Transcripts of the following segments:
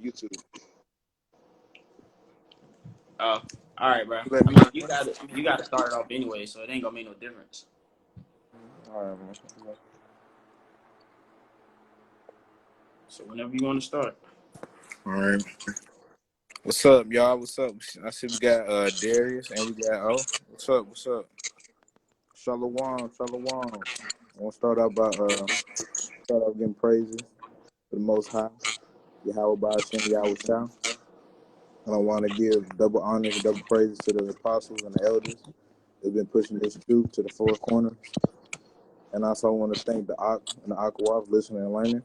YouTube. All right, bro. Let I me. mean, you got to start it off anyway, so it ain't gonna make no difference. All right, man. So whenever you want to start. All right. What's up, y'all? What's up? I see we got Darius and we got What's up? What's up? Shalom, shalom. I want to start out by giving praises to the Most High, Yahweh by Hashem, Yahweh Shah. And I want to give double honors and double praises to the apostles and the elders who've been pushing this truth to the four corners. And also I want to thank the Ak and the Akwa for listening and learning.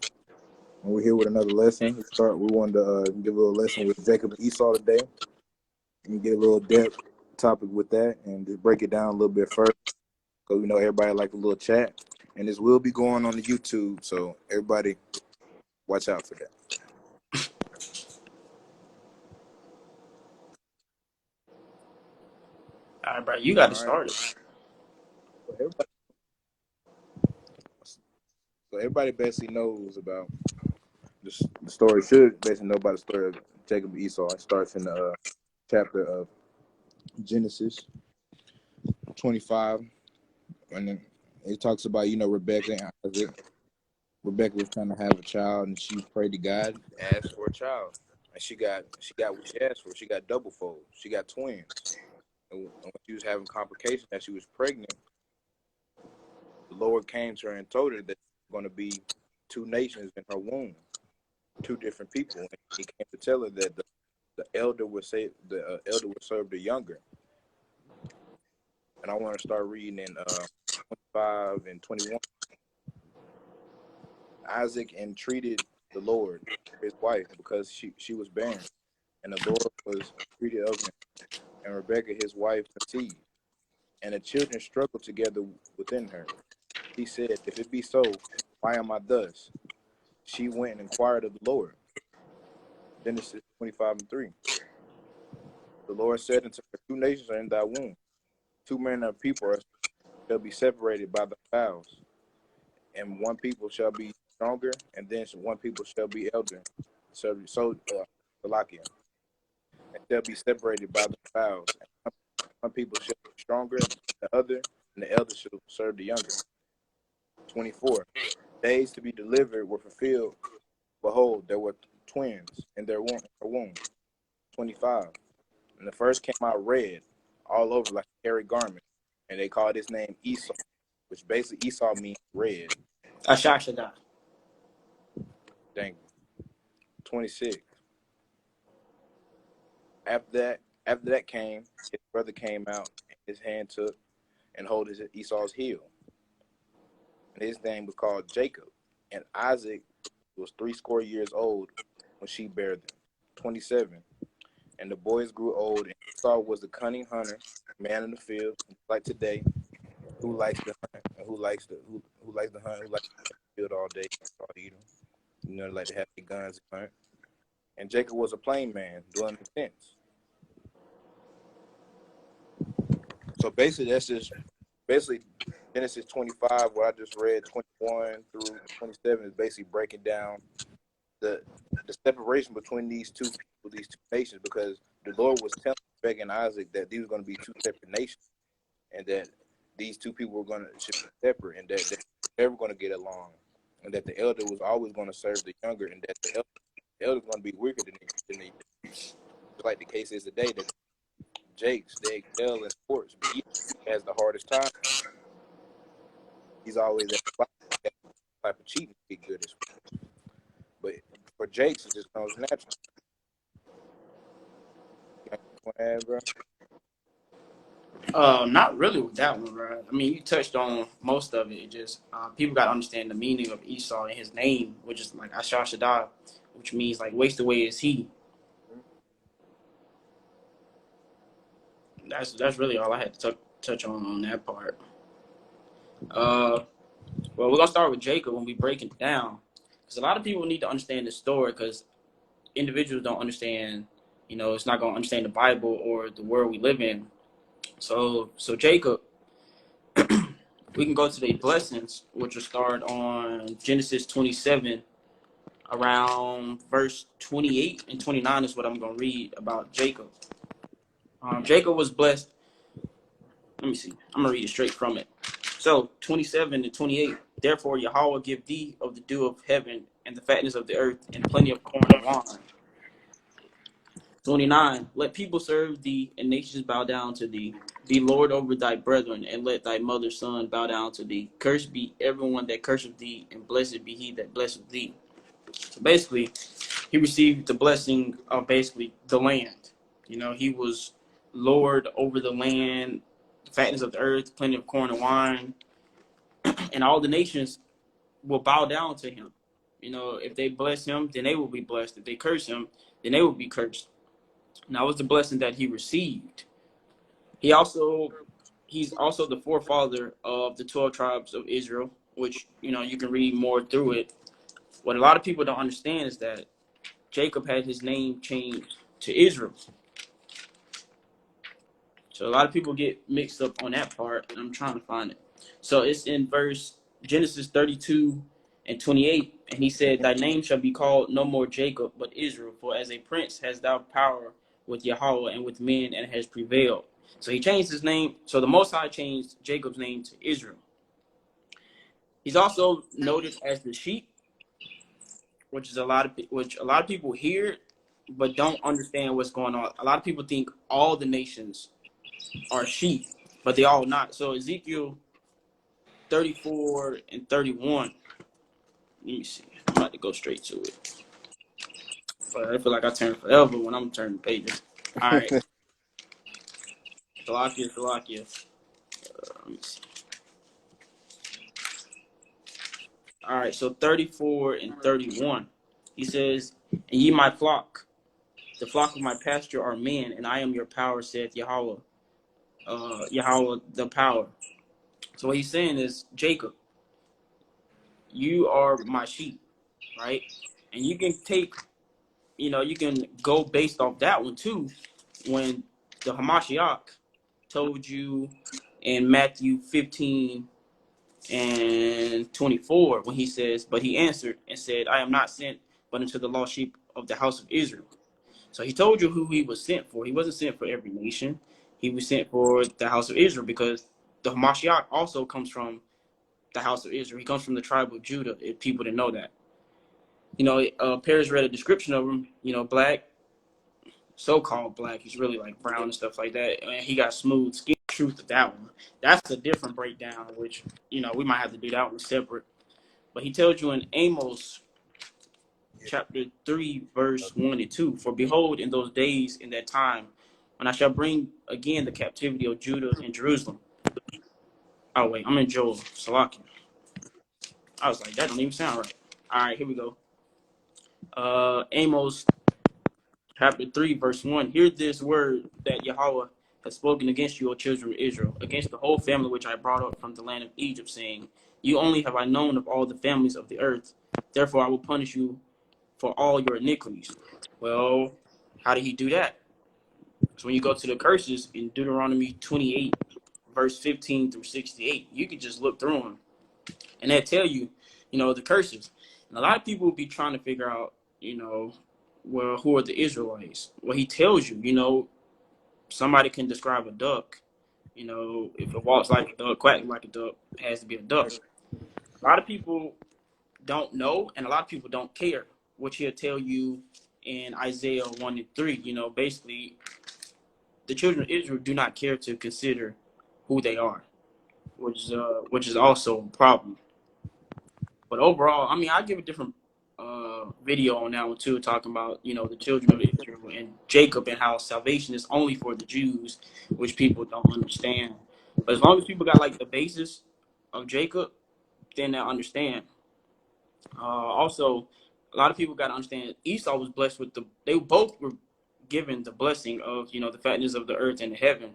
And we're here with another lesson. We wanted to give a little lesson with Jacob and Esau today and get a little depth topic with that and just break it down a little bit further. Because we know everybody like a little chat. And this will be going on the YouTube, so everybody watch out for that. All right, bro. You got to start it. So everybody basically knows about the story. Should basically know about the story of Jacob and Esau. It starts in the chapter of Genesis 25, and then it talks about Rebecca and Isaac. Rebecca was trying to have a child, and she prayed to God, asked for a child, and she got what she asked for. She got double fold. She got twins. And when she was having complications, that she was pregnant, the Lord came to her and told her that there were going to be two nations in her womb, two different people. And he came to tell her that the elder would serve the younger. And I want to start reading in 25 and 21. Isaac entreated the Lord, his wife, because she was barren, and the Lord was treated of him. And Rebekah, his wife, conceived, and the children struggled together within her. He said, "If it be so, why am I thus?" She went and inquired of the Lord. Genesis 25 and 3. The Lord said unto her, "Two nations are in thy womb. Two men of people shall be separated by the vows, and one people shall be stronger, and then one people shall be elder." Salakia. And shall be separated by the vows. And one people shall be stronger than the other, and the elder shall serve the younger. 24. Days to be delivered were fulfilled. Behold, there were twins in their womb. 25. And the first came out red, all over like a hairy garment, and they called his name Esau, which basically Esau means red. Ashashada. Thank you. 26. After that came, his brother came out, and his hand took and hold Esau's heel. And his name was called Jacob. And Isaac was 80 years old when she bare them. 27. And the boys grew old, and Esau was a cunning hunter, man in the field, like today, who likes to hunt and who likes to hunt, who likes to hunt the field all day, all eating. Like to have their guns and hunt. And Jacob was a plain man, dwelling in tents. So basically, that's just Genesis 25, what I just read, 21 through 27 is basically breaking down the separation between these two people, these two nations, because the Lord was telling Rebekah and Isaac that these were going to be two separate nations, and that these two people should be separate, and that they're never going to get along, and that the elder was always going to serve the younger, and that the elder is going to be weaker than the just like the case is today, that Jakes, they excel in sports, but he has the hardest time. He's always at the type of cheating to be good at sports. But for Jakes, it just comes natural. You want to add, bro? Not really with that one, bro. I mean, you touched on most of it. It just people got to understand the meaning of Esau and his name, which is like Ashashada, which means like waste away is he. That's really all I had to touch on that part. Well, we're gonna start with Jacob when we break it down, because a lot of people need to understand this story, because individuals don't understand. It's not gonna understand the Bible or the world we live in. So Jacob, we can go to the blessings, which will start on Genesis 27, around verse 28 and 29 is what I'm going to read about Jacob. Jacob was blessed. Let me see. I'm going to read it straight from it. So 27 and 28. Therefore, Yahweh give thee of the dew of heaven and the fatness of the earth and plenty of corn and wine. 29. Let people serve thee and nations bow down to thee. Be Lord over thy brethren, and let thy mother's son bow down to thee. Cursed be everyone that curseth thee, and blessed be he that blesseth thee. So basically, he received the blessing of basically the land. He was Lord over the land, the fatness of the earth, plenty of corn and wine, and all the nations will bow down to him. If they bless him, then they will be blessed. If they curse him, then they will be cursed. And that was the blessing that he received. He's also the forefather of the 12 tribes of Israel, which, you can read more through it. What a lot of people don't understand is that Jacob had his name changed to Israel. So a lot of people get mixed up on that part, and I'm trying to find it. So it's in Genesis 32 and 28, and he said, thy name shall be called no more Jacob, but Israel, for as a prince hast thou power with Yahweh and with men, and has prevailed. So he changed his name. So the Most High changed Jacob's name to Israel. He's also noted as the sheep, which a lot of people hear, but don't understand what's going on. A lot of people think all the nations are sheep, but they all not. So Ezekiel 34 and 31. Let me see. I'm about to go straight to it. But I feel like I turn forever when I'm turning pages. All right. Salakia. Let me see. All right. So 34 and 31. He says, and ye my flock, the flock of my pasture are men, and I am your power, saith Yahweh. Yahweh the power. So what he's saying is, Jacob, you are my sheep, right? And you can you can go based off that one too. When the Hamashiach told you in Matthew 15 and 24, when he says, but he answered and said, I am not sent but unto the lost sheep of the house of Israel. So he told you who he was sent for. He wasn't sent for every nation. He was sent for the house of Israel, because the Hamashiach also comes from the house of Israel. He comes from the tribe of Judah, if people didn't know that. Paris read a description of him, black, so-called black. He's really like brown and stuff like that. And he got smooth skin. Truth of that one. That's a different breakdown, which, we might have to do that one separate. But he tells you in Amos chapter 3, verse 1 and 2, for behold, in those days, in that time, when I shall bring again the captivity of Judah and Jerusalem. Oh, wait, I'm in Joel. Salakia. I was like, that don't even sound right. All right, here we go. Amos chapter 3, verse 1. Hear this word that Yahweh has spoken against you, O children of Israel, against the whole family which I brought up from the land of Egypt, saying, you only have I known of all the families of the earth. Therefore I will punish you for all your iniquities. Well, how did he do that? So when you go to the curses in Deuteronomy 28, verse 15 through 68, you can just look through them. And they tell you, the curses. And a lot of people will be trying to figure out, well, who are the Israelites? Well, he tells you, somebody can describe a duck. If it walks like a duck, quacks like a duck, it has to be a duck. A lot of people don't know, and a lot of people don't care, which he'll tell you in Isaiah 1 and 3. Basically, the children of Israel do not care to consider who they are, which is also a problem. But overall, I give a different video on that one too, talking about the children of Israel and Jacob, and how salvation is only for the Jews, which people don't understand. But as long as people got like the basis of Jacob, then they understand. Also, a lot of people got to understand Esau was blessed with they both were given the blessing of the fatness of the earth and the heaven.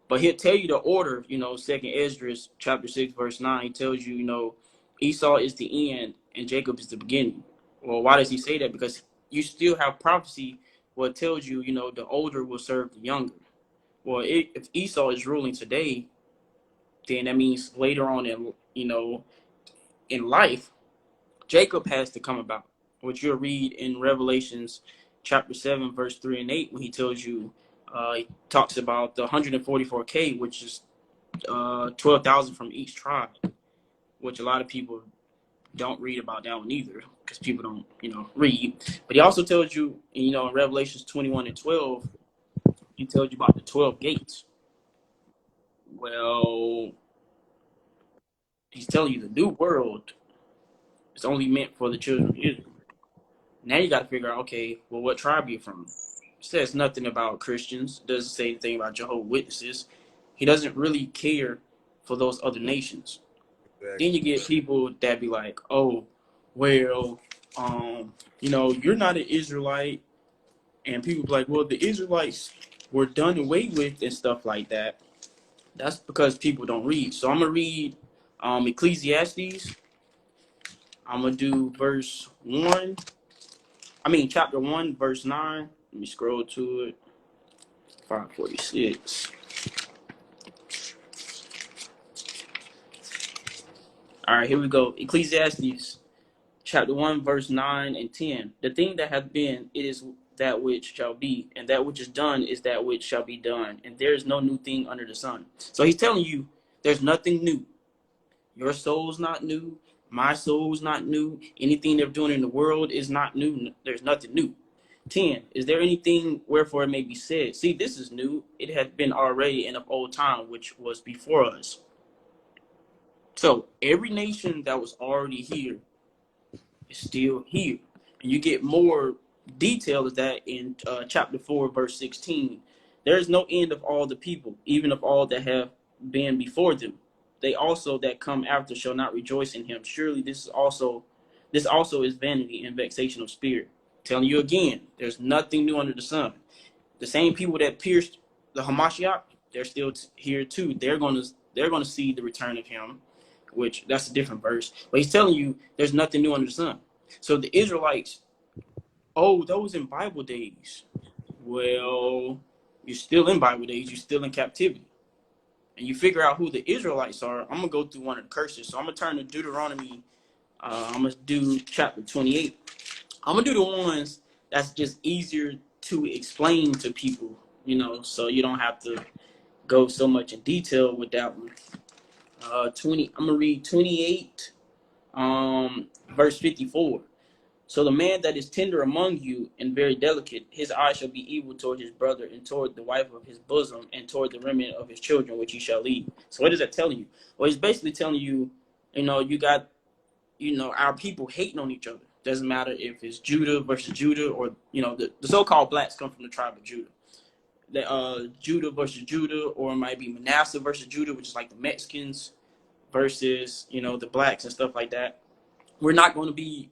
But he'll tell you the order, Second Esdras chapter 6, verse 9, he tells you, Esau is the end and Jacob is the beginning. Well, why does he say that? Because you still have prophecy where it tells you, the older will serve the younger. Well, if Esau is ruling today, then that means later on in life, Jacob has to come about. which you'll read in Revelations chapter 7, verse 3 and 8, when he tells you, he talks about the 144K, which is 12,000 from each tribe, which a lot of people don't read about that one either, because people don't, read. But he also tells you, in Revelations 21 and 12, he tells you about the 12 gates. Well, he's telling you the new world is only meant for the children of Israel. Now you got to figure out, okay, well, what tribe are you from? It says nothing about Christians. It doesn't say anything about Jehovah's Witnesses. He doesn't really care for those other nations. Then you get people that be like, oh, well, you're not an Israelite. And people be like, well, the Israelites were done away with and stuff like that. That's because people don't read. So I'm going to read Ecclesiastes. I'm going to do chapter 1, verse 9. Let me scroll to it. 546. All right, here we go. Ecclesiastes chapter 1, verse 9 and 10. The thing that hath been, it is that which shall be, and that which is done is that which shall be done, and there is no new thing under the sun. So he's telling you there's nothing new. Your soul's not new. My soul's not new. Anything they're doing in the world is not new. There's nothing new. 10. Is there anything wherefore it may be said? See, this is new. It had been already in of old time, which was before us. So every nation that was already here is still here. And you get more detail of that in chapter 4, verse 16. There is no end of all the people, even of all that have been before them. They also that come after shall not rejoice in him. Surely this also is vanity and vexation of spirit. Telling you again, there's nothing new under the sun. The same people that pierced the Hamashiach, they're still here too. They're gonna see the return of him, which that's a different verse. But he's telling you there's nothing new under the sun. So the Israelites, oh, those in Bible days. Well, you're still in Bible days. You're still in captivity. And you figure out who the Israelites are. I'm going to go through one of the curses. So I'm going to turn to Deuteronomy. I'm going to do chapter 28. I'm going to do the ones that's just easier to explain to people, so you don't have to go so much in detail with that one. I'm going to read 28, verse 54. So the man that is tender among you and very delicate, his eye shall be evil toward his brother and toward the wife of his bosom and toward the remnant of his children, which he shall lead. So what is that telling you? Well, it's basically telling you, you got, our people hating on each other. Doesn't matter if it's Judah versus Judah or, the so-called blacks come from the tribe of Judah. Judah versus Judah, or it might be Manasseh versus Judah, which is like the Mexicans versus, the blacks and stuff like that. We're not going to be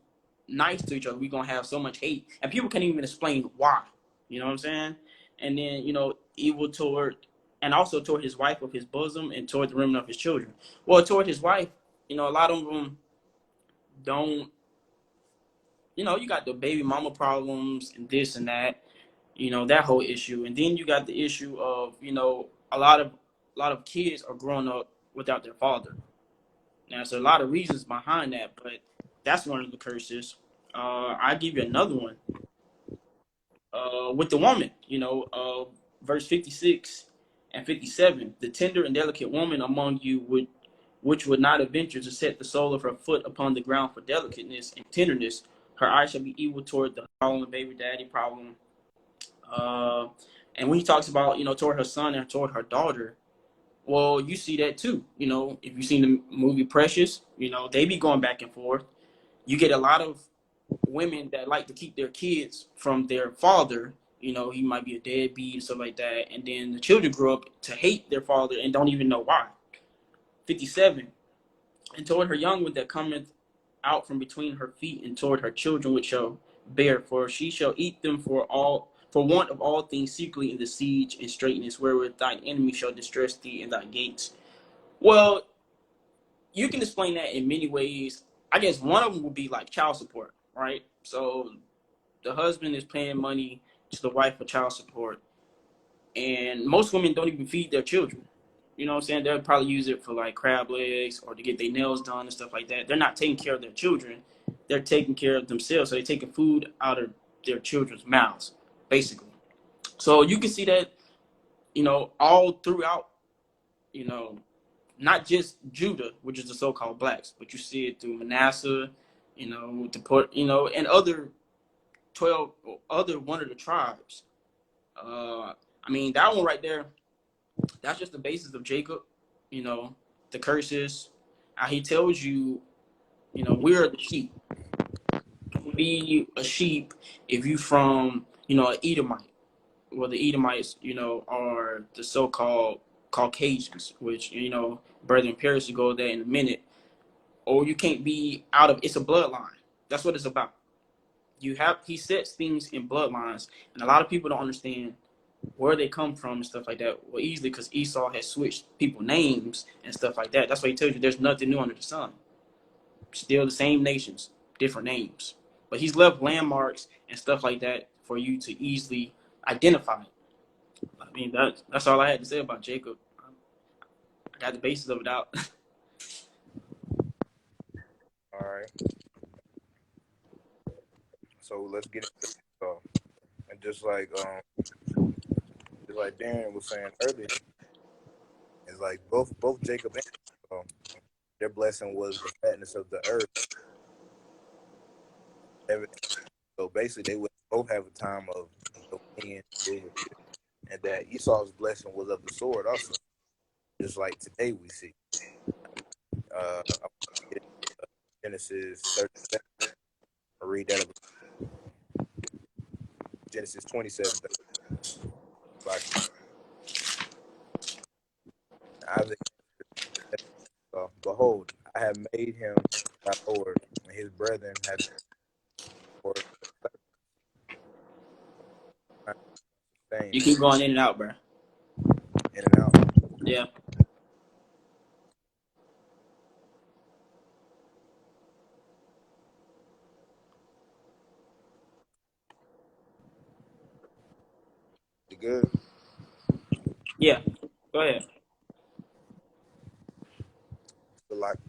nice to each other. We're gonna have so much hate, and people can't even explain why. You know what I'm saying? And then evil and also toward his wife of his bosom, and toward the remnant of his children. Well, toward his wife, a lot of them don't. You got the baby mama problems and this and that. That whole issue, and then you got the issue of a lot of kids are growing up without their father. Now, there's a lot of reasons behind that, but that's one of the curses. I'll give you another one. With the woman, verse 56 and 57, the tender and delicate woman among you which would not adventure to set the sole of her foot upon the ground for delicateness and tenderness, her eyes shall be evil toward the howling baby daddy problem. And when he talks about, toward her son and toward her daughter, well, you see that too. If you've seen the movie Precious, they be going back and forth. You get a lot of women that like to keep their kids from their father. He might be a deadbeat and stuff like that. And then the children grow up to hate their father and don't even know why. 57. And toward her young one that cometh out from between her feet, and toward her children which shall bear, for she shall eat them for want of all things secretly in the siege and straitness, wherewith thine enemy shall distress thee in thy gates. Well, you can explain that in many ways. I guess one of them would be like child support, right? So the husband is paying money to the wife for child support, and most women don't even feed their children. You know what I'm saying? They'll probably use it for like crab legs or to get their nails done and stuff like that. They're not taking care of their children. They're taking care of themselves. So they're taking food out of their children's mouths, basically. So you can see that, all throughout, you know, not just Judah, which is the so-called blacks, but you see it through Manasseh, and other 12, other one of the tribes. I mean, that one right there, that's just the basis of Jacob, you know, the curses. How he tells you, we're the sheep. Be a sheep if you from, an Edomite. Well, the Edomites, are the so-called Caucasians, which, Brother Paris will go there in a minute. Or you can't be out of, it's a bloodline. That's what it's about. He sets things in bloodlines, and a lot of people don't understand where they come from and stuff like that. Well, easily because Esau has switched people names and stuff like that. That's why he tells you there's nothing new under the sun. Still the same nations, different names. But he's left landmarks and stuff like that for you to easily identify. I mean, that's all I had to say about Jacob. I got the basis of it out. All right. So let's get into Esau. And just like Darren was saying earlier, it's like both Jacob and Esau, their blessing was the fatness of the earth. So basically, they would both have a time of dominion, and that Esau's blessing was of the sword also, just like today we see. Genesis 37. I'll read that. Genesis 27. Isaac, behold, I have made him thy Lord, and his brethren have Lord. You keep going in and out, bro. In and out. Yeah. You good? Yeah. Go ahead. Like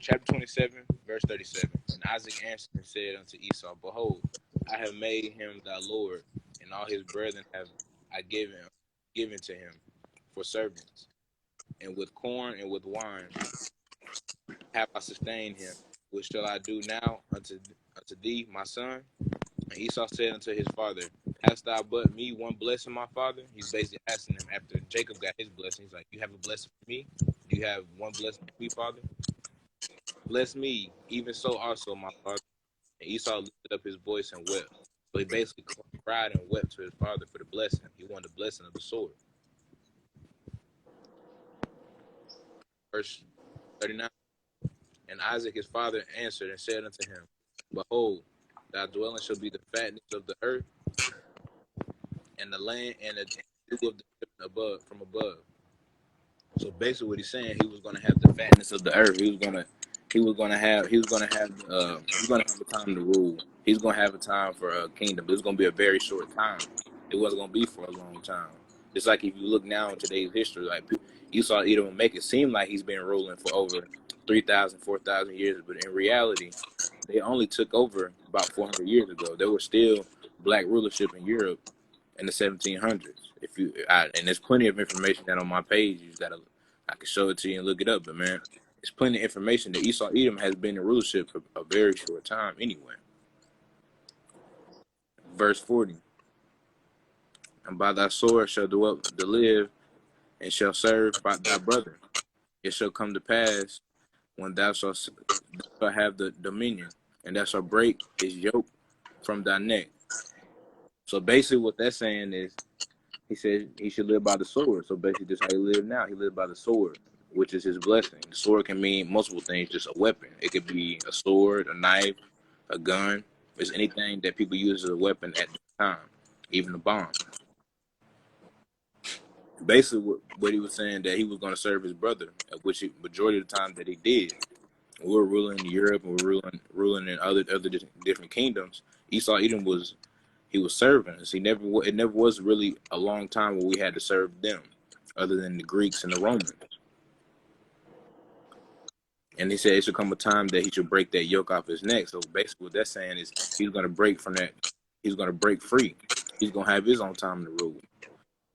chapter 27, verse 37. And Isaac answered and said unto Esau, behold, I have made him thy Lord, and all his brethren have I given to him for servants. And with corn and with wine have I sustained him. What shall I do now unto thee, my son? And Esau said unto his father, hast thou but me one blessing, my father? He's basically asking him after Jacob got his blessing. He's like, you have a blessing for me? Do you have one blessing for me, father? Bless me, even so also, my father. And Esau lifted up his voice and wept. So he basically cried and wept to his father for the blessing. He wanted the blessing of the sword. Verse 39. And Isaac his father answered and said unto him, behold, thy dwelling shall be the fatness of the earth, and the land, and the dew of the heaven from above. So basically, what he's saying, he was going to have the fatness of the earth. He was going to have a time to rule. He's going to have a time for a kingdom. But it's going to be a very short time. It wasn't going to be for a long time. Just like if you look now in today's history, like Esau Edom make it seem like he's been ruling for over 3,000, 4,000 years, but in reality, they only took over about 400 years ago. There was still black rulership in Europe in the 1700s. And there's plenty of information that on my page. I can show it to you and look it up. But man, there's plenty of information that Esau Edom has been in rulership for a very short time anyway. Verse 40. And by thy sword shall live, and shall serve by thy brother. It shall come to pass when thou shalt have the dominion, and thou shalt break his yoke from thy neck. So basically what that's saying is, he said he should live by the sword. So basically just how he lives now. He lives by the sword, which is his blessing. The sword can mean multiple things, just a weapon. It could be a sword, a knife, a gun. It's anything that people use as a weapon at the time, even a bomb. Basically what he was saying, that he was going to serve his brother, which majority of the time that he did. We were ruling Europe and we were ruling in other different kingdoms. Esau Edom he was serving us. It never was really a long time where we had to serve them, other than the Greeks and the Romans. And he said it should come a time that he should break that yoke off his neck. So basically, what that's saying is he's going to break from that. He's going to break free. He's going to have his own time to rule.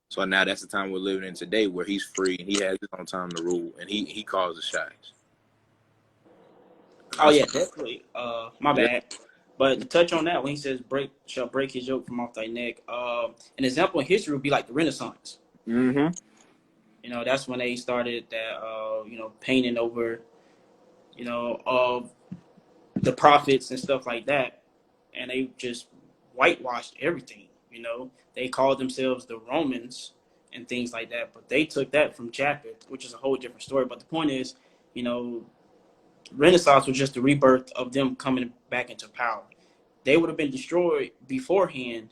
So now that's the time we're living in today, where he's free and he has his own time to rule, and he calls the shots. Oh yeah, definitely. My Yeah. bad. But to touch on that, when he says shall break his yoke from off thy neck, an example in history would be like the Renaissance. Mm-hmm. You know, that's when they started that painting over, of the prophets and stuff like that, and they just whitewashed everything. You know, they called themselves the Romans and things like that, but they took that from Japhet, which is a whole different story. But the point is, you know, Renaissance was just the rebirth of them coming back into power. They would have been destroyed beforehand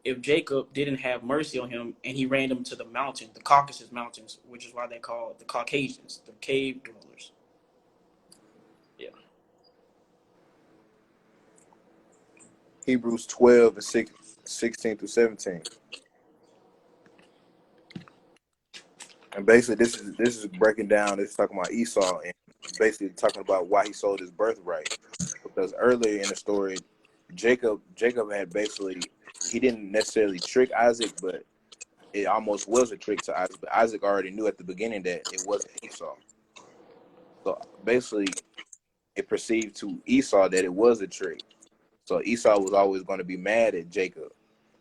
if Jacob didn't have mercy on him and he ran them to the mountain, the Caucasus Mountains, which is why they call it the Caucasians, the cave dwellers. Yeah. Hebrews 12 and 16 through 17. And basically, this is breaking down. It's talking about Esau and basically talking about why he sold his birthright. Because earlier in the story, Jacob had basically, he didn't necessarily trick Isaac, but it almost was a trick to Isaac. But Isaac already knew at the beginning that it wasn't Esau. So basically, it perceived to Esau that it was a trick. So Esau was always going to be mad at Jacob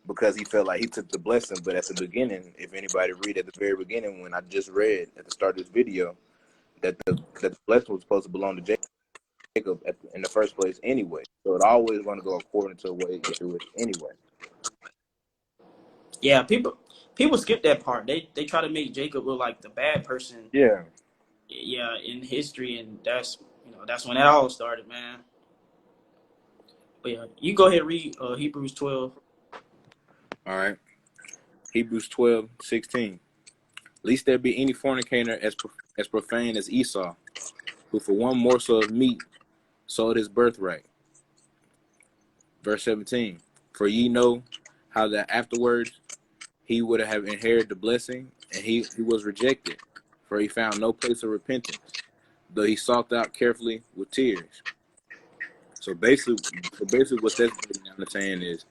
because he felt like he took the blessing. But at the beginning, if anybody read at the very beginning, when I just read at the start of this video, that the blessing was supposed to belong to Jacob in the first place anyway. So it always going to go according to the way it do it anyway. Yeah, people skip that part. They try to make Jacob look like the bad person. Yeah. Yeah, in history, and that's when that all started, man. But yeah, you go ahead and read Hebrews 12. All right. Hebrews 12:16. Least there be any fornicator as profane as Esau, who for one morsel of meat sold his birthright. Verse 17. For ye know how that afterwards he would have inherited the blessing, and he was rejected, for he found no place of repentance, though he sought out carefully with tears. So basically what that's breaking down to saying is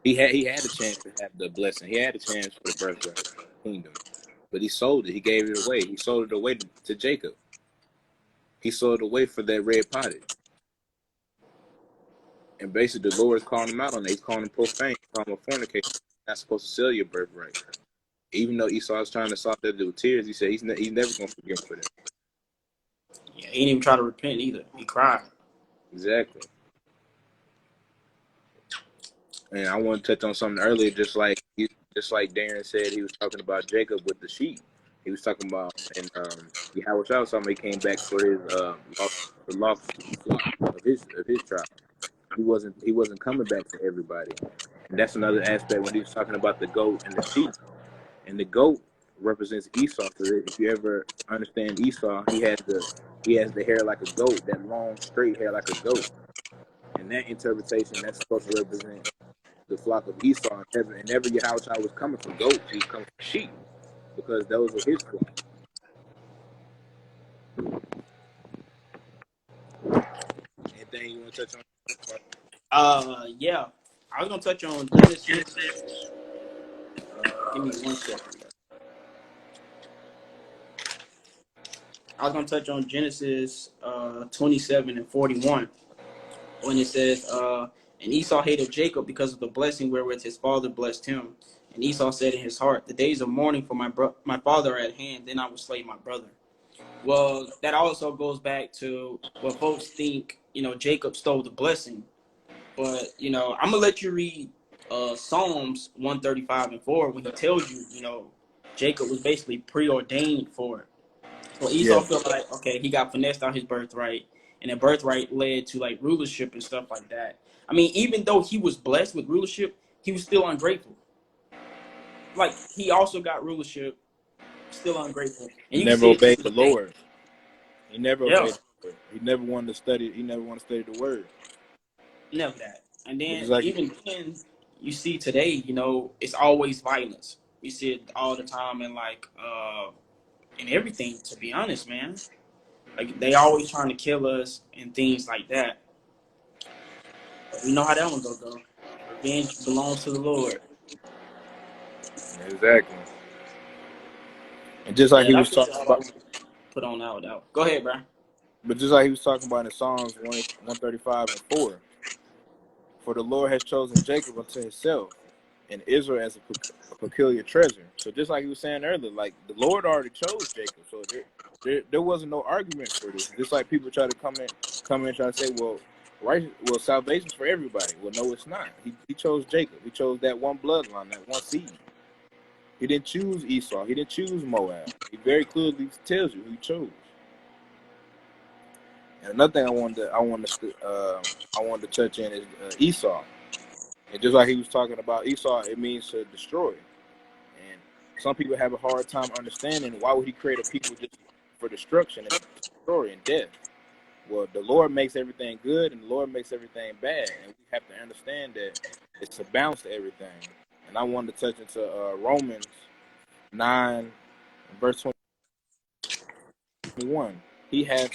he had a chance to have the blessing. He had a chance for the birthright kingdom. But he sold it. He gave it away. He sold it away to Jacob. He sold it away for that red pottage. And basically the Lord is calling him out on that. He's calling him profane, he's calling him a fornicator. You're not supposed to sell your birthright. Even though Esau is trying to soften that with tears, he said he's never going to forgive him for that. Yeah, he didn't even try to repent either. He cried. Exactly. And I want to touch on something earlier, just like Darren said, he was talking about Jacob with the sheep. He was talking about, and Yahweh Shah was talking, he came back for his lost flock of his tribe. He wasn't coming back for everybody, and that's another aspect when he was talking about the goat and the sheep. And the goat represents Esau. So if you ever understand Esau, he has the hair like a goat, that long straight hair like a goat. And that interpretation, that's supposed to represent the flock of Esau. And never Yahushua was coming for goats, he was coming for sheep, because those were his flock. Anything you want to touch on? Yeah. I was gonna touch on Genesis. Give me 1 second. I was gonna touch on Genesis 27 and 41 when it says, and Esau hated Jacob because of the blessing wherewith his father blessed him. And Esau said in his heart, the days of mourning for my father are at hand, then I will slay my brother. Well, that also goes back to what folks think, Jacob stole the blessing. But, I'm going to let you read Psalms 135 and 4 when he tells you, Jacob was basically preordained for it. So Esau felt like, okay, he got finessed on his birthright, and that birthright led to like rulership and stuff like that. I mean, even though he was blessed with rulership, he was still ungrateful. Like, he also got rulership, still ungrateful. And you can never see it obeyed to the this day. Lord. He never obeyed the Lord. He never wanted to study the word. Never that. And But then, it's like, even then, you see today, it's always violence. You see it all the time, and in everything. To be honest, man, like they always trying to kill us and things like that. But we know how that one goes, though. Revenge belongs to the Lord. Exactly. And just like Yeah, he was that's really talking all I about, would put on that. Go ahead, bro. but just like he was talking about in Psalms 135:4, for the Lord has chosen Jacob unto himself, and Israel as a peculiar treasure. So just like he was saying earlier, like the Lord already chose Jacob, so there wasn't no argument for this. Just like people try to come in and try to say, well, right, well, salvation's for everybody. Well, no, it's not. He chose Jacob. He chose that one bloodline, that one seed. He didn't choose Esau. He didn't choose Moab. He very clearly tells you who he chose. And another thing I wanted to touch in is Esau. And just like he was talking about Esau, it means to destroy. And some people have a hard time understanding why would he create a people just for destruction and destroy and death. Well, the Lord makes everything good and the Lord makes everything bad, and we have to understand that it's a balance to everything. And I wanted to touch into Romans 9, verse 21. He hath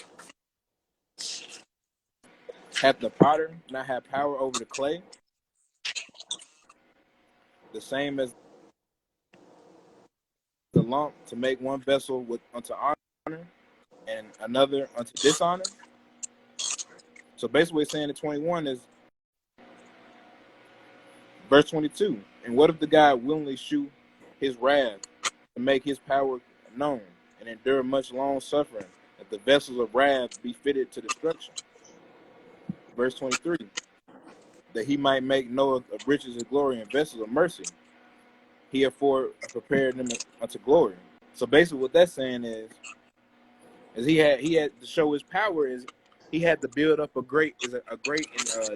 the potter not have power over the clay, the same as the lump, to make one vessel unto honor and another unto dishonor. So basically, what it's saying in 21 is verse 22. And what if the God willingly shew his wrath to make his power known and endure much long suffering, that the vessels of wrath be fitted to destruction? Verse 23. That he might make Noah of riches and glory and vessels of mercy, he afore prepared them unto glory. So basically, what that's saying is he had to show his power. Is he had to build up a great and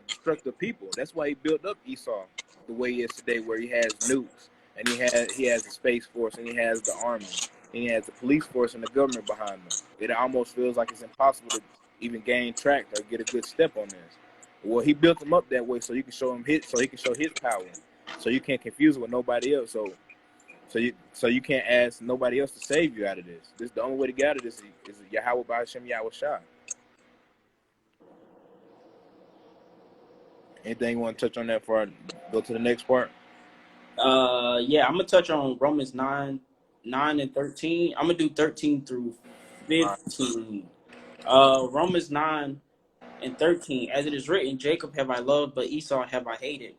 destructive people. That's why he built up Esau the way he is today, where he has nukes and he has the space force and he has the army and he has the police force and the government behind him. It almost feels like it's impossible to even gain track or get a good step on this. Well, he built him up that way so you can show him so he can show his power, so you can't confuse it with nobody else. So you can't ask nobody else to save you out of this. This the only way to get out of this is Yahweh by Hashem Yahweh Shah. Anything you want to touch on that before I go to the next part? Yeah, I'm gonna touch on Romans 9 and 13. I'm gonna do 13 through All right. 15. Romans 9 and 13. As it is written, Jacob have I loved, but Esau have I hated.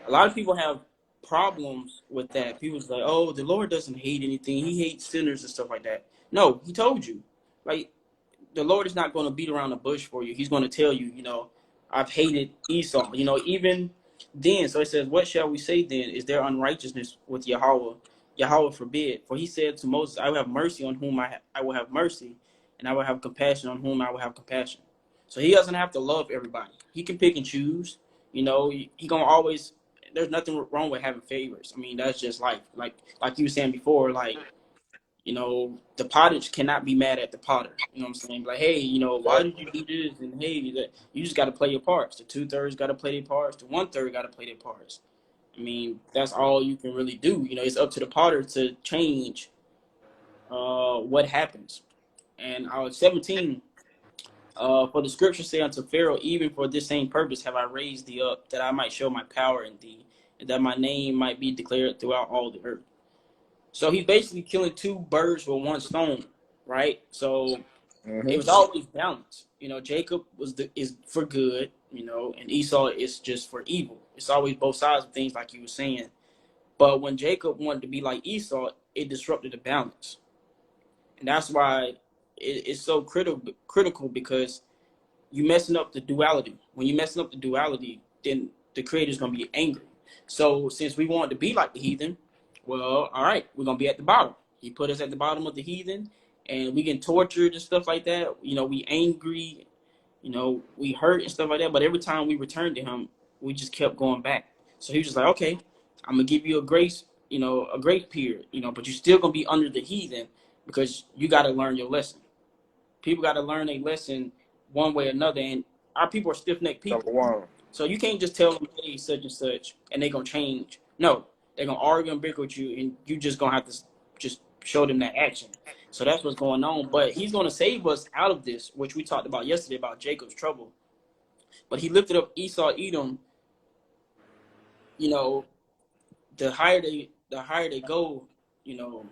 A lot of people have problems with that. People's like, oh, the Lord doesn't hate anything. He hates sinners and stuff like that. No, he told you. Like, the Lord is not going to beat around the bush for you. He's going to tell you, I've hated Esau. Even then. So it says, what shall we say then? Is there unrighteousness with Yahweh? Yahweh forbid. For he said to Moses, I will have mercy on whom I will have mercy, and I will have compassion on whom I will have compassion. So he doesn't have to love everybody. He can pick and choose. He going to always, there's nothing wrong with having favors. I mean, that's just life. Like you were saying before, the pottage cannot be mad at the potter. You know what I'm saying? Like, hey, why did you do this? And hey, you just got to play your parts. The 2/3 got to play their parts. The 1/3 got to play their parts. I mean, that's all you can really do. It's up to the potter to change what happens. And I was 17. For the scripture say unto Pharaoh, even for this same purpose have I raised thee up, that I might show my power in thee, and that my name might be declared throughout all the earth. So he's basically killing two birds with one stone, right? So it was always balanced. Jacob is for good, and Esau is just for evil. It's always both sides of things, like you were saying. But when Jacob wanted to be like Esau, it disrupted the balance, and that's why it's so critical because you messing up the duality. When you messing up the duality, then the creator's gonna be angry. So since we want to be like the heathen, well, all right, we're gonna be at the bottom. He put us at the bottom of the heathen, and we get tortured and stuff like that. We angry, we hurt and stuff like that. But every time we returned to him, we just kept going back. So he was just like, okay, I'm gonna give you a grace, a grace period, but you're still gonna be under the heathen because you got to learn your lesson. People got to learn a lesson one way or another, and our people are stiff-necked people. Shalom. So you can't just tell them, hey, such and such, and they're gonna change. No, they're gonna argue and bicker with you, and you just gonna have to just show them that action. So that's what's going on. But he's gonna save us out of this, which we talked about yesterday about Jacob's trouble. But he lifted up Esau, Edom. You know, the higher they go, you know,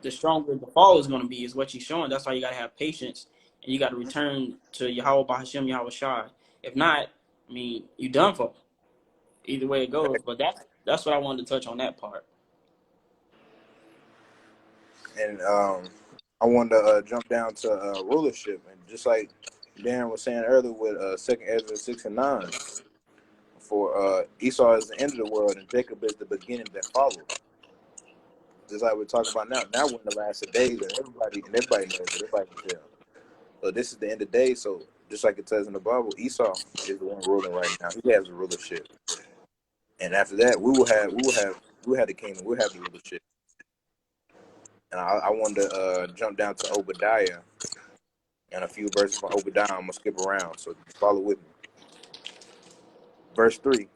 the stronger the fall is going to be, is what he's showing. That's why you got to have patience, and you got to return to Yahweh Bahashem, Yahweh Shai. If not, I mean, you done for. Either way it goes. But that's what I wanted to touch on that part. And I wanted to jump down to rulership, and just like Darren was saying earlier with 2nd Ezra 6 and 9, for Esau is the end of the world, and Jacob is the beginning that follows. Just like we're talking about now. Now we're in the last of days, and everybody knows it. Everybody can tell. So this is the end of days. So just like it says in the Bible, Esau is the one ruling right now. He has the rulership, and after that, we will have the kingdom. We'll have the rulership. And I wanted to jump down to Obadiah and a few verses from Obadiah. I'm gonna skip around, so follow with me. Verse 3: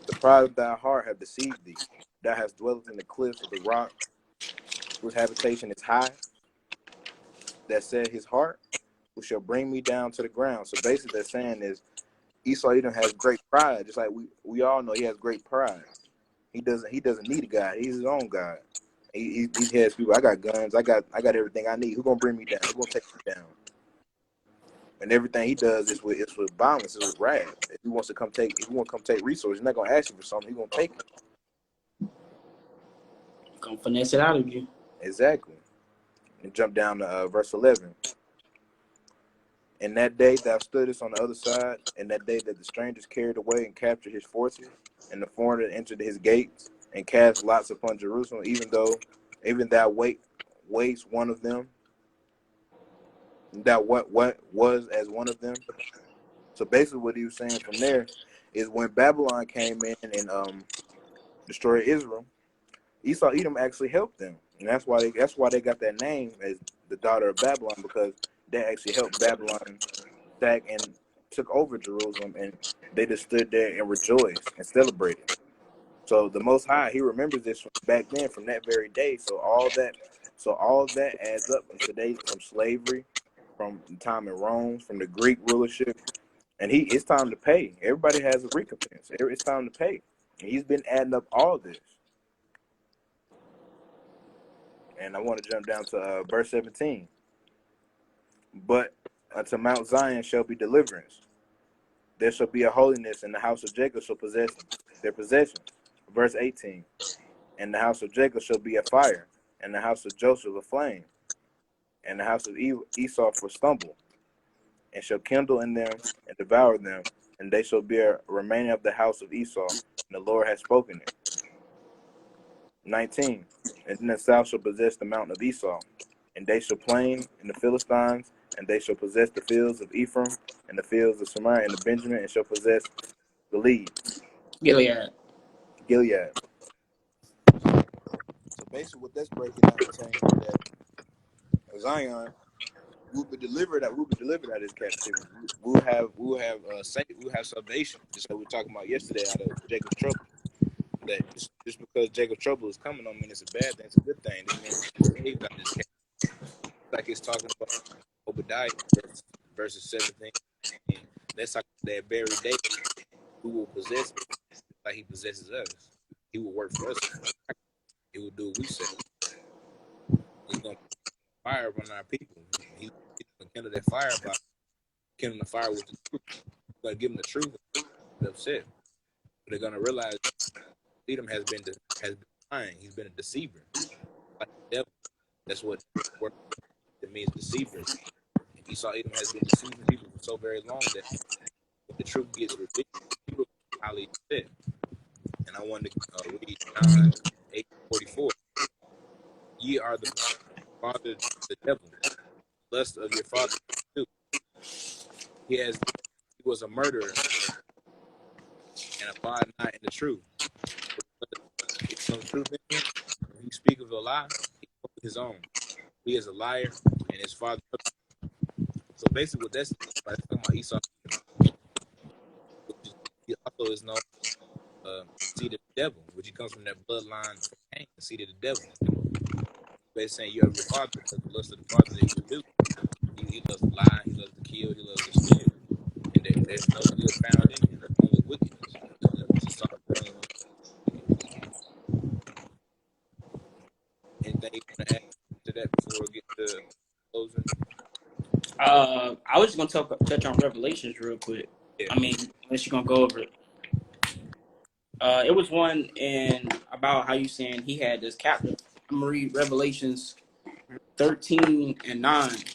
The pride of thy heart have deceived thee. Thou hast dwelt in the cliffs of the rock, whose habitation is high. That said his heart, who shall bring me down to the ground. So basically, they're saying is Esau Edom has great pride, just like we all know he has great pride. He doesn't need a God. He's his own God. He has people. I got guns. I got everything I need. Who's gonna bring me down? Who's gonna take me down? And everything he does is with violence, is with wrath. If he wants to come take resources, he's not gonna ask you for something. He's gonna take it. Gonna finesse it out of you. Exactly. And jump down to verse 11. In that day thou stoodest on the other side, in that day that the strangers carried away and captured his forces, and the foreigner entered his gates and cast lots upon Jerusalem, even thou waste one of them, that what was as one of them. So basically what he was saying from there is when Babylon came in and destroyed Israel, Esau Edom actually helped them. And that's why they got that name as the daughter of Babylon, because they actually helped Babylon back and took over Jerusalem, and they just stood there and rejoiced and celebrated. So the Most High, he remembers this from back then, from that very day. So all that adds up from today, from slavery, from time in Rome, from the Greek rulership, and it's time to pay. Everybody has a recompense. It's time to pay. And he's been adding up all this. And I want to jump down to verse 17. But unto Mount Zion shall be deliverance. There shall be a holiness, and the house of Jacob shall possess their possessions. Verse 18. And the house of Jacob shall be a fire, and the house of Joseph a flame, and the house of Esau for stubble, and shall kindle in them and devour them, and they shall be a remaining of the house of Esau, and the Lord has spoken it. 19. And then the south shall possess the mountain of Esau, and they shall plain in the Philistines, and they shall possess the fields of Ephraim, and the fields of Samaria and the Benjamin, and shall possess Gilead. Gilead. So basically, what that's breaking down and saying is that Zion will be delivered out of this captivity. We'll have salvation. Just like we were talking about yesterday, out of Jacob's trouble. That just because Jacob's trouble is coming, don't mean it's a bad thing. It's a good thing. It means we're saved out of this captivity. Like it's talking about Obadiah verses 17. That's like that very day we will possess him like he possesses us. He will work for us. He will do what we say. He's gonna fire upon our people. He's gonna kindle that fire by kindling the fire with the truth. He's gonna give them the truth. They're upset. But they're gonna realize Edom has been lying. He's been a deceiver, like the devil. That's what word it means, deceiver. And Esau Edom has been deceiving people for so very long that when the truth gets revealed, people are highly upset. And I wanted to read John 8:44. Ye are the father, the devil, lust of your father too. He was a murderer and abide not in the truth. It's no truth in him. When he speaks of a lie, he spoke his own. He is a liar, and his father. So basically, what that's talking about Esau, which is also is known seed of the devil, which comes from that bloodline from Cain, the seed of the devil. Basically saying you have your father, because the lust of the father that he would do. He loves to lie, he loves to kill, he loves to steal, and there's no good found in him, only wickedness. It's a soft green Anything you want to add to that before we get to closing? I was just gonna touch on Revelations real quick. Yeah. I mean, unless you're gonna go over it. It was one in about how you saying he had this captive. I'm gonna read Revelations 13:9.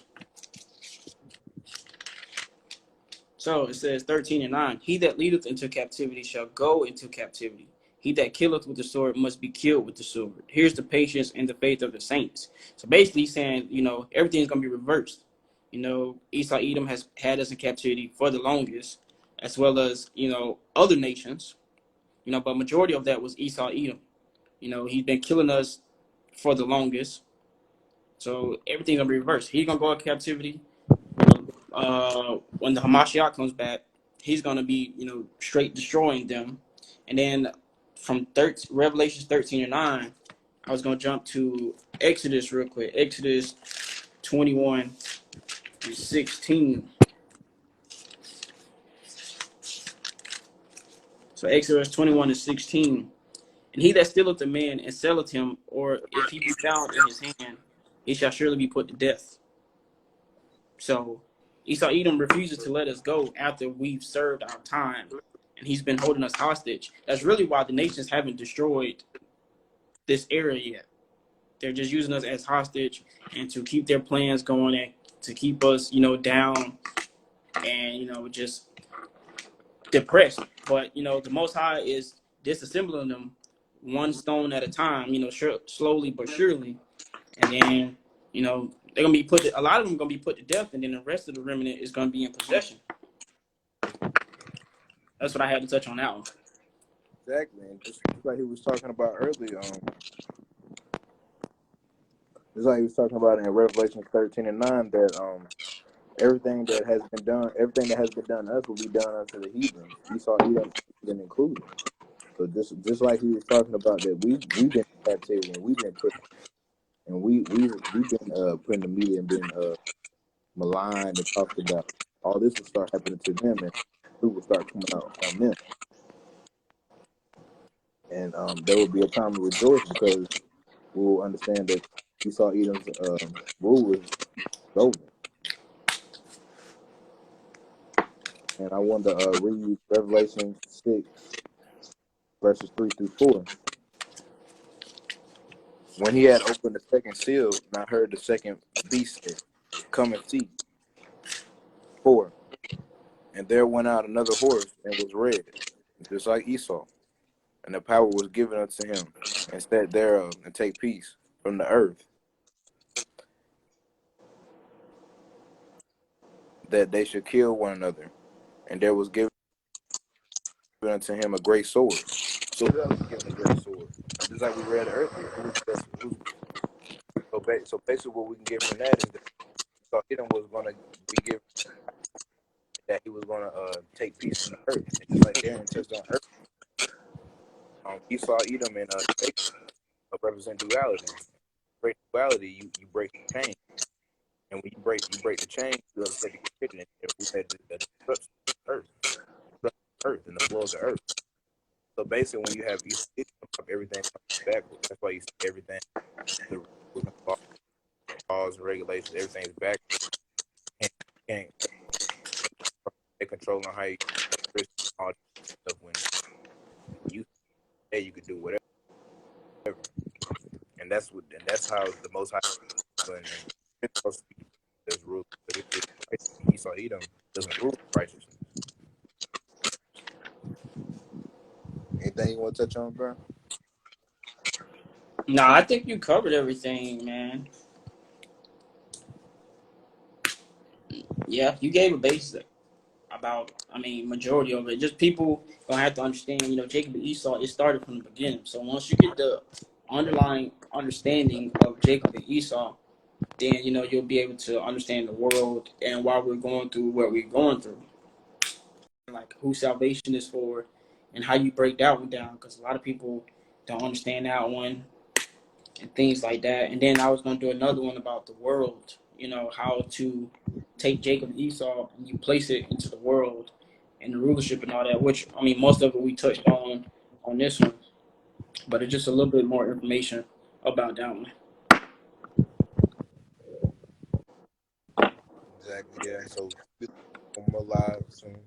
So it says 13:9. He that leadeth into captivity shall go into captivity. He that killeth with the sword must be killed with the sword. Here's the patience and the faith of the saints. So basically he's saying, everything's gonna be reversed. Esau Edom has had us in captivity for the longest, as well as, other nations. But majority of that was Esau Edom. He's been killing us for the longest. So everything's gonna be reversed. He's gonna go in captivity. When the Hamashiach comes back, he's gonna be, straight destroying them. And then from Revelations 13:9, I was gonna jump to Exodus real quick. Exodus 21:16. So Exodus 21:16. And he that stealeth a man and selleth him, or if he be found in his hand, he shall surely be put to death. So Esau Edom refuses to let us go after we've served our time, and he's been holding us hostage. That's really why the nations haven't destroyed this area yet. They're just using us as hostage and to keep their plans going and to keep us, down and, just depressed. But, the Most High is disassembling them one stone at a time, slowly but surely. And then, they're gonna be a lot of them are gonna be put to death, and then the rest of the remnant is gonna be in possession. That's what I had to touch on that one. Exactly, and just like he was talking about earlier, just like he was talking about in Revelation 13:9, that everything that has been done to us will be done unto the heathens. Esau Edom been included. So just like he was talking about that, we've been in captivity and we've been put, and we've been put in the media and been maligned and talked about. All this will start happening to them, and fruit will start coming out on them. And there will be a time to rejoice because we will understand that Esau Edom's rule is over. And I want to read Revelation 6, verses 3 through 4. When he had opened the second seal, and I heard the second beast say, "Come and see." 4. And there went out another horse, and was red, just like Esau. And the power was given unto him, and sat thereof, and take peace from the earth, that they should kill one another. And there was given unto him a great sword. So who else was given a great sword? Just like we read earlier. So basically what we can get from that is that Esau Edom was going to be given, that he was going to take peace from the earth. And just like Darren touched on earth, Esau Edom and Jacob represent duality. Break duality, you break the chain. And when you break the chain, you upset the creation. And we said that disrupts earth and the flow of the earth. So basically, when you have everything comes backwards. That's why you see everything, the laws and regulations, everything's backwards. And you can't take control on how you all stuff when you say you could do whatever. And that's how the Most High and it's supposed to be this rule. But Esau Edom doesn't rule righteousness. Anything you want to touch on, bro? No, I think you covered everything, man. Yeah, you gave a basic about, majority of it. Just people gonna have to understand, Jacob and Esau, it started from the beginning. So once you get the underlying understanding of Jacob and Esau, then, you'll be able to understand the world and why we're going through what we're going through. Like who salvation is for and how you break that one down, because a lot of people don't understand that one and things like that. And then I was going to do another one about the world, how to take Jacob and Esau and you place it into the world and the rulership and all that, which, I mean, most of it we touched on this one, but it's just a little bit more information about that one. Exactly. Yeah. So I'm alive soon,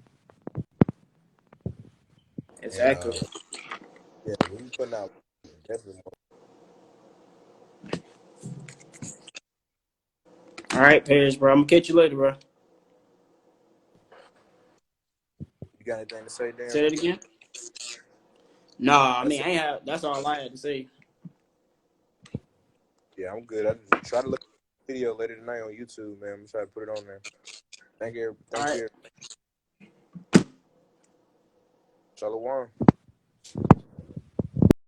and Exactly. yeah, we be putting out definitely more. All right, Paris, bro. I'm going to catch you later, bro. You got anything to say, Darren? Say that again? Nah, I That's mean, it. that's all I had to say. Yeah, I'm good. I just try to look at the video later tonight on YouTube, man. I'm try to put it on there. Thank you. All Thank right. you. Shalom.